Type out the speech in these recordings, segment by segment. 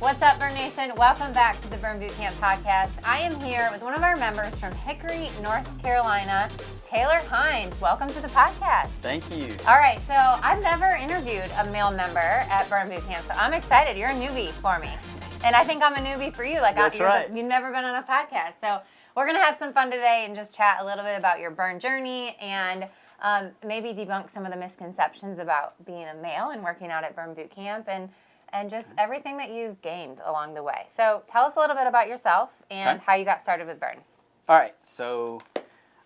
What's up, Burn Nation? Welcome back to the Burn Bootcamp podcast. I am here with one of our members from Hickory, North Carolina, Taylor Hines. Welcome to the podcast. Thank you. All right, so I've never interviewed a male member at Burn Bootcamp, so I'm excited. You're a newbie for me, and I think I'm a newbie for you. That's right. You've never been on a podcast, so we're gonna have some fun today and just chat a little bit about your burn journey and maybe debunk some of the misconceptions about being a male and working out at Burn Bootcamp and just everything that you've gained along the way. So tell us a little bit about yourself and how you got started with Burn. All right, so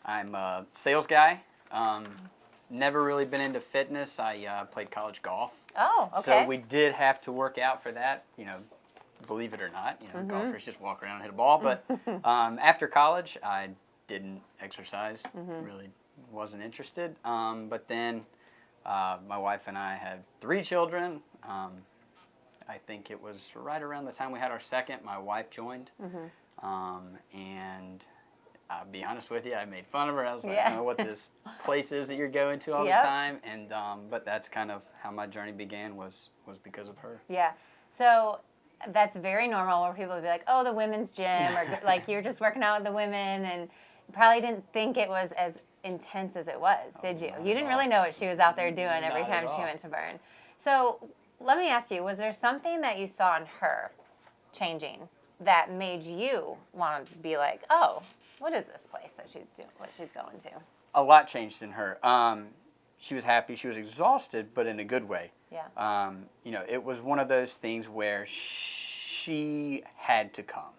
I'm a sales guy. Never really been into fitness. I played college golf. Oh, okay. So we did have to work out for that, believe it or not. Golfers just walk around and hit a ball. But after college, I didn't exercise, really wasn't interested. But then my wife and I had 3 children. I think it was right around the time we had our second, my wife joined. And I'll be honest with you, I made fun of her. I was like, I don't know what this place is that you're going to all the time. And but that's kind of how my journey began was because of her. Yeah. So that's very normal where people would be like, oh, the women's gym, or like you're just working out with the women, and you probably didn't think it was as intense as it was, did you? You didn't really know what she was out there doing every time she went to Burn. So let me ask you, was there something that you saw in her changing that made you want to be like, oh, what is this place that she's doing, what she's going to? A lot changed in her. She was happy. She was exhausted, but in a good way. Yeah. It was one of those things where she had to come.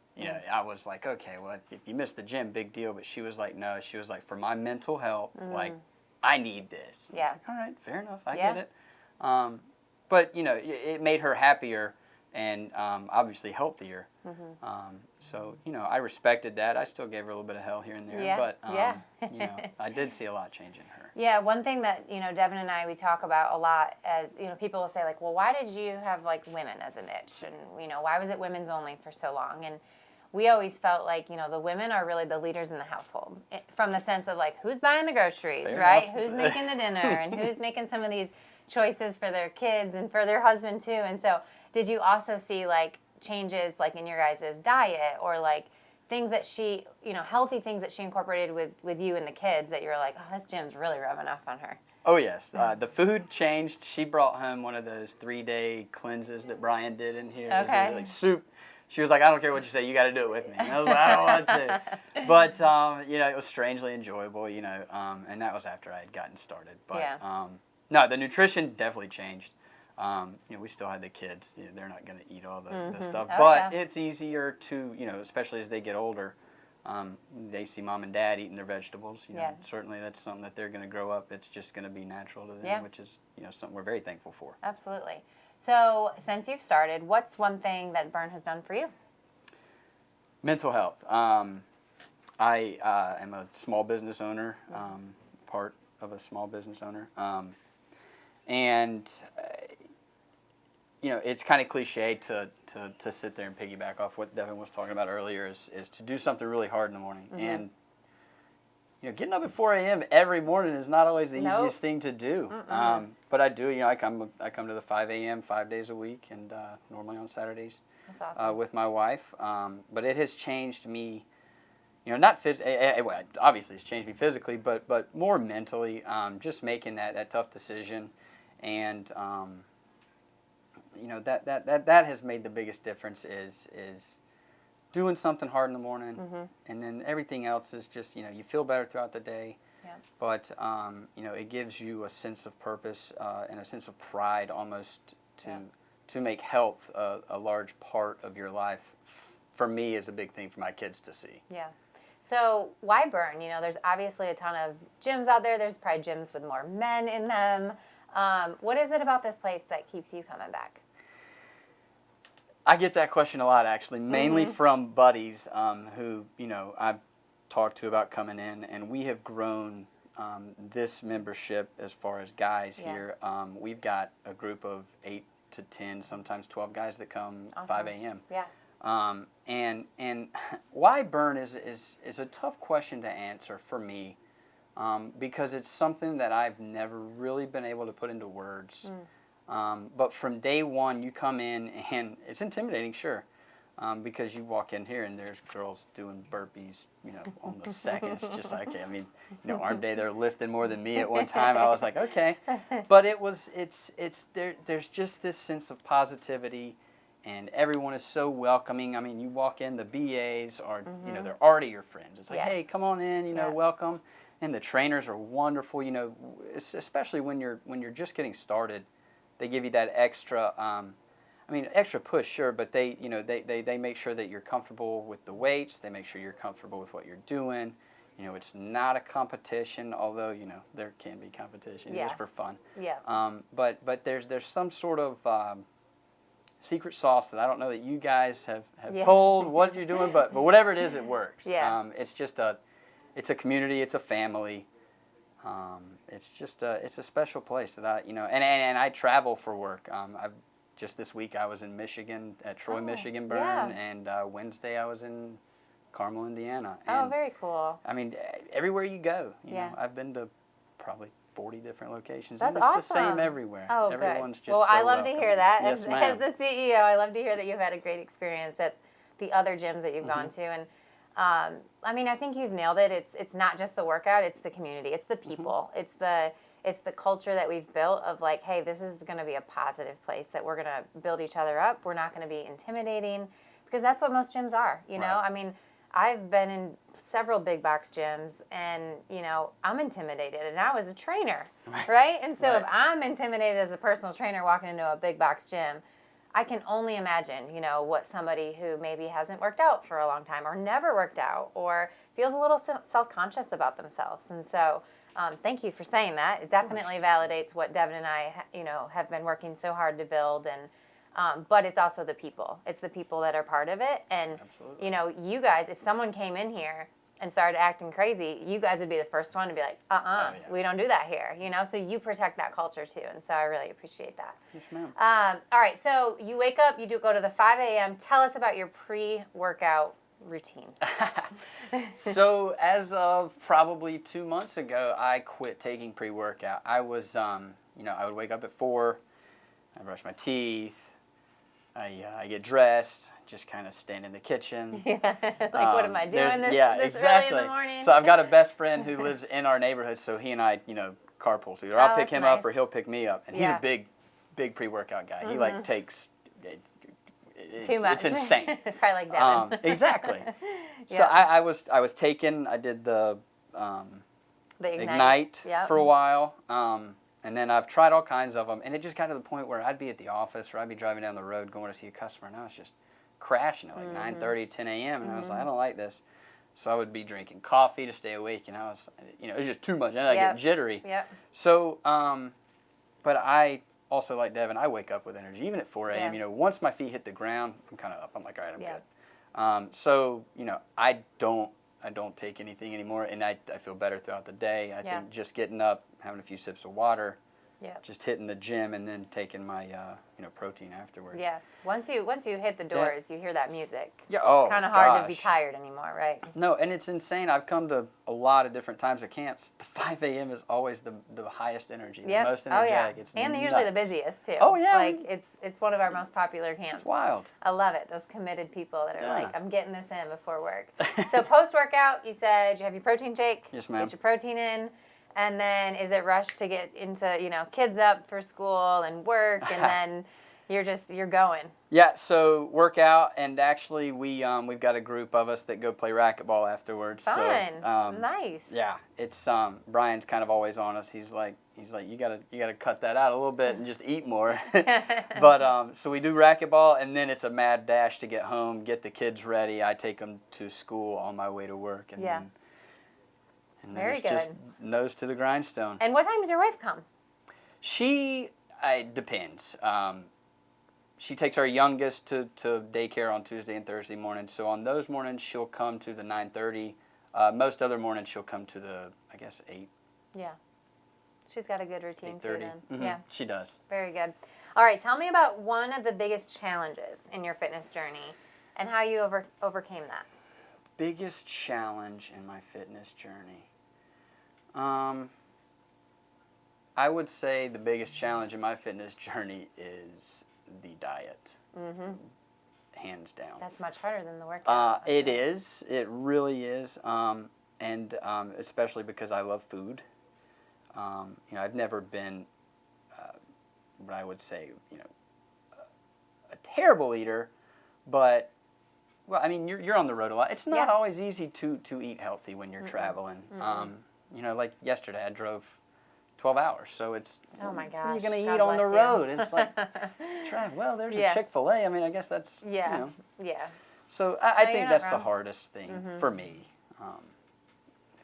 I was like, okay, well, if you miss the gym, big deal. But she was like, no. She was like, for my mental health, like, I need this. Yeah. I was like, all right, fair enough. I get it. But, it made her happier and obviously healthier. So, I respected that. I still gave her a little bit of hell here and there. But, I did see a lot change in her. Yeah, one thing that, Devin and I, we talk about a lot as, people will say, like, well, why did you have, like, women as a niche? And, why was it women's only for so long? And we always felt like, the women are really the leaders in the household from the sense of, like, who's buying the groceries, Fair right? enough. Who's making the dinner and who's making some of these choices for their kids and for their husband, too. And so did you also see, like, changes, like, in your guys' diet or, like, things that she, healthy things that she incorporated with you and the kids that you were like, oh, this gym's really rubbing off on her? Oh, yes. The food changed. She brought home one of those 3-day cleanses that Brian did in here. Okay. It was like soup. She was like, I don't care what you say. You got to do it with me. And I was like, I don't want to. But, it was strangely enjoyable, and that was after I had gotten started. But, no, the nutrition definitely changed. We still had the kids. They're not going to eat all the stuff. But it's easier to, especially as they get older, they see mom and dad eating their vegetables. Certainly that's something that they're going to grow up. It's just going to be natural to them, which is, something we're very thankful for. Absolutely. So since you've started, what's one thing that Burn has done for you? Mental health. I am a small business owner, part of a small business owner. It's kind of cliche to sit there and piggyback off what Devin was talking about earlier is to do something really hard in the morning. And, getting up at 4 a.m. every morning is not always the easiest thing to do. But I do, I come to the 5 a.m. 5 days a week and normally on Saturdays. That's awesome. With my wife. But it has changed me, not physically, obviously it's changed me physically, but more mentally, just making that tough decision. And, that has made the biggest difference is doing something hard in the morning, and then everything else is just, you feel better throughout the day, but, it gives you a sense of purpose and a sense of pride almost to make health a large part of your life. For me, is a big thing for my kids to see. Yeah. So why Burn? There's obviously a ton of gyms out there. There's probably gyms with more men in them. What is it about this place that keeps you coming back? I get that question a lot, actually, mainly from buddies who, I've talked to about coming in, and we have grown this membership as far as guys here. We've got a group of 8 to 10, sometimes 12 guys that come 5 a.m. Yeah. And why Burn is a tough question to answer for me, because it's something that I've never really been able to put into words. But from day one, you come in and it's intimidating, sure. Because you walk in here and there's girls doing burpees, on the seconds, just like, I mean, arm day, they're lifting more than me at one time. I was like, okay. But there's just this sense of positivity, and everyone is so welcoming. I mean, you walk in, the BAs are, they're already your friends. It's like, hey, come on in, welcome. And the trainers are wonderful, especially when you're just getting started. They give you that extra, extra push, sure, but they make sure that you're comfortable with the weights. They make sure you're comfortable with what you're doing. It's not a competition, although, there can be competition just for fun. Yeah. But there's some sort of secret sauce that I don't know that you guys have told what you're doing, but whatever it is, it works. Yeah. It's a community, it's a family. It's a special place that and I travel for work. Just this week I was in Michigan, at Troy, Michigan Burn, and Wednesday I was in Carmel, Indiana. And, very cool. I mean, everywhere you go, I've been to probably 40 different locations. That's and it's awesome. the same everywhere. Oh, Everyone's good. just Well, so I love to hear that. Yes, As the CEO, I love to hear that you've had a great experience at the other gyms that you've gone to. And I think you've nailed it. It's not just the workout, it's the community, it's the people, it's the culture that we've built of like, hey, this is going to be a positive place that we're going to build each other up. We're not going to be intimidating, because that's what most gyms are, Right. I mean, I've been in several big box gyms, and, I'm intimidated, and I was a trainer, right? And so if I'm intimidated as a personal trainer walking into a big box gym, I can only imagine, what somebody who maybe hasn't worked out for a long time or never worked out or feels a little self-conscious about themselves. And so thank you for saying that. It definitely validates what Devin and I, have been working so hard to build. And but it's also the people. It's the people that are part of it. And, Absolutely. You guys, if someone came in here and started acting crazy, you guys would be the first one to be like, we don't do that here, So you protect that culture too, and so I really appreciate that. Yes, ma'am. All right, so you wake up, you go to the 5 a.m. Tell us about your pre-workout routine. So as of probably 2 months ago, I quit taking pre-workout. I was, I would wake up at 4, I brush my teeth, I get dressed, just kind of stand in the kitchen. What am I doing this exactly. early in the morning? So I've got a best friend who lives in our neighborhood, so he and I, carpool. So either I'll pick him up or he'll pick me up. And he's a big pre-workout guy. Mm-hmm. He takes too much. It's insane. Probably like Devin. Exactly. So I was taking. I did the Ignite for a while. And then I've tried all kinds of them, and it just got to the point where I'd be at the office or I'd be driving down the road going to see a customer, and I was just crashing at 9:30, 10 a.m. And I was like, I don't like this. So I would be drinking coffee to stay awake, and I was, it was just too much. And I get jittery. Yep. So, but I also, like Devin, I wake up with energy, even at 4 a.m. Once my feet hit the ground, I'm kind of up. I'm like, all right, I'm good. So, I don't take anything anymore, and I feel better throughout the day. I think just getting up, having a few sips of water, just hitting the gym, and then taking my protein afterwards. Yeah. Once you hit the doors, you hear that music. Yeah. Oh, it's kind of hard to be tired anymore, right? No, and it's insane. I've come to a lot of different times at camps. The 5 a.m. is always the highest energy, the most energetic. It's and they're usually the busiest too. Oh yeah. Like it's one of our most popular camps. It's wild. I love it. Those committed people that are like, I'm getting this in before work. So post workout, you said you have your protein shake. Yes, ma'am. Get your protein in. And then is it rush to get into, kids up for school and work, and then you're going? Yeah, so workout, and actually we've got a group of us that go play racquetball afterwards. Fun. So, nice. Yeah, it's Brian's kind of always on us. He's like you gotta cut that out a little bit and just eat more. But so we do racquetball, and then it's a mad dash to get home, get the kids ready. I take them to school on my way to work, and then very good. Just nose to the grindstone. And what time does your wife come? It depends. She takes our youngest to daycare on Tuesday and Thursday mornings. So on those mornings, she'll come to the 9:30. Most other mornings, she'll come to the, 8. Yeah. She's got a good routine too then. Mm-hmm. Yeah. She does. Very good. All right. Tell me about one of the biggest challenges in your fitness journey and how you overcame that. Biggest challenge in my fitness journey. I would say the biggest challenge in my fitness journey is the diet. Mm-hmm. Hands down. That's much harder than the workout. It is. It really is. And especially because I love food. I've never been what I would say, a terrible eater, but well, I mean, you're on the road a lot. It's not always easy to eat healthy when you're traveling. Like yesterday, I drove 12 hours, so it's oh my gosh, what are you gonna God eat on the bless road? you. It's like well, there's a Chick-fil-A. I mean, I guess that's yeah. So I No, think you're that's not the wrong. hardest thing for me,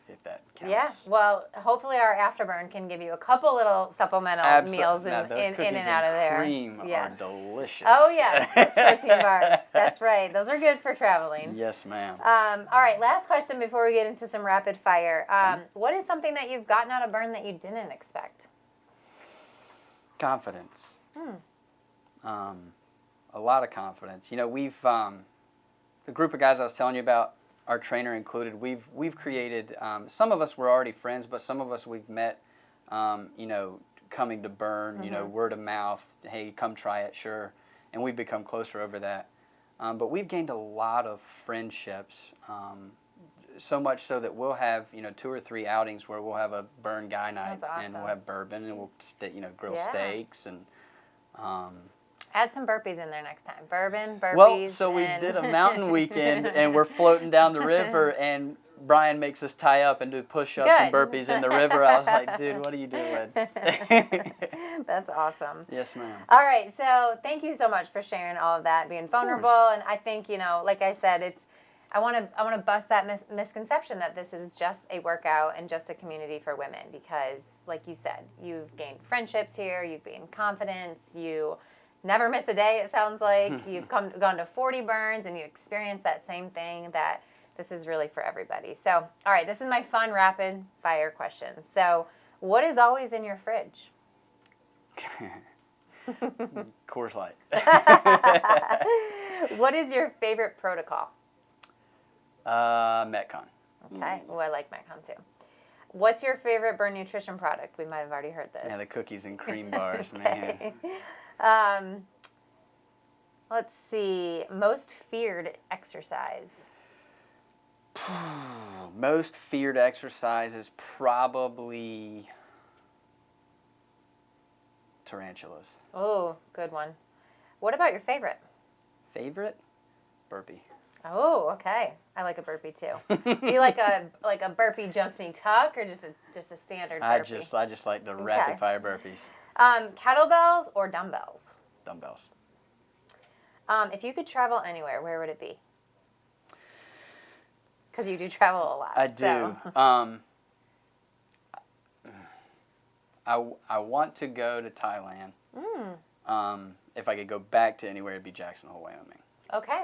if that counts. Yeah, well, hopefully our afterburn can give you a couple little supplemental meals in and out of there. Cream are delicious. Oh yes, those protein bars. That's right. Those are good for traveling. Yes, ma'am. All right, last question before we get into some rapid fire. What is something that you've gotten out of Burn that you didn't expect? Confidence. A lot of confidence. We've the group of guys I was telling you about, our trainer included, we've created, some of us were already friends, but some of us we've met, coming to Burn, word of mouth, hey, come try it, sure. And we've become closer over that. But we've gained a lot of friendships, so much so that we'll have, 2 or 3 outings where we'll have a Burn guy night. That's awesome. And we'll have bourbon and we'll, grill steaks and... Add some burpees in there next time. Bourbon, burpees. Well, so we did a mountain weekend, and we're floating down the river, and Brian makes us tie up and do push-ups and burpees in the river. I was like, dude, what are you doing? That's awesome. Yes, ma'am. All right, so thank you so much for sharing all of that, being vulnerable, and I think, like I said, I want to bust that misconception that this is just a workout and just a community for women, because, like you said, you've gained friendships here, you've gained confidence, you never miss a day, it sounds like. You've gone to 40 burns and you experienced that same thing, that this is really for everybody. So, all right, this is my fun rapid fire question. So, what is always in your fridge? Coors Light. What is your favorite protocol? Metcon. Okay, oh, I like Metcon too. What's your favorite Burn Nutrition product? We might have already heard this. Yeah, the cookies and cream bars, okay. man. Let's see. Most feared exercise. Most feared exercise is probably tarantulas. Oh, good one. What about your favorite? Favorite? Burpee. Oh, okay. I like a burpee too. Do you like a burpee jumping tuck or just a standard burpee? I just like the rapid fire burpees. Kettlebells or dumbbells? Dumbbells. If you could travel anywhere, where would it be? Because you do travel a lot. I do. So. I want to go to Thailand. If I could go back to anywhere, it'd be Jackson Hole, Wyoming. Okay.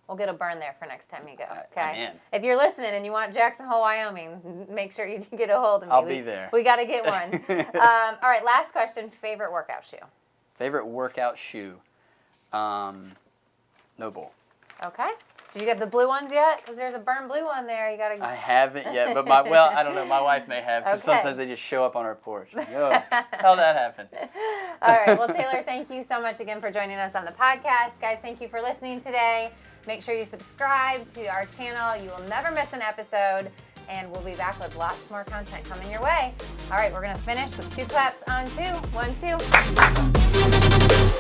We'll get a burn there for next time you go. Okay. I'm in. If you're listening and you want Jackson Hole, Wyoming, make sure you get a hold of me. I'll be there. We got to get one. All right, last question. Favorite workout shoe? Favorite workout shoe? Noble. Okay. Did you get the blue ones yet? Because there's a Burn blue one there. You got to. I haven't yet, but I don't know. My wife may have, because sometimes they just show up on our porch. Like, oh, how'd that happen? All right. Well, Taylor, thank you so much again for joining us on the podcast. Guys, thank you for listening today. Make sure you subscribe to our channel. You will never miss an episode, and we'll be back with lots more content coming your way. All right, we're going to finish with 2 claps on 2. 1, 2.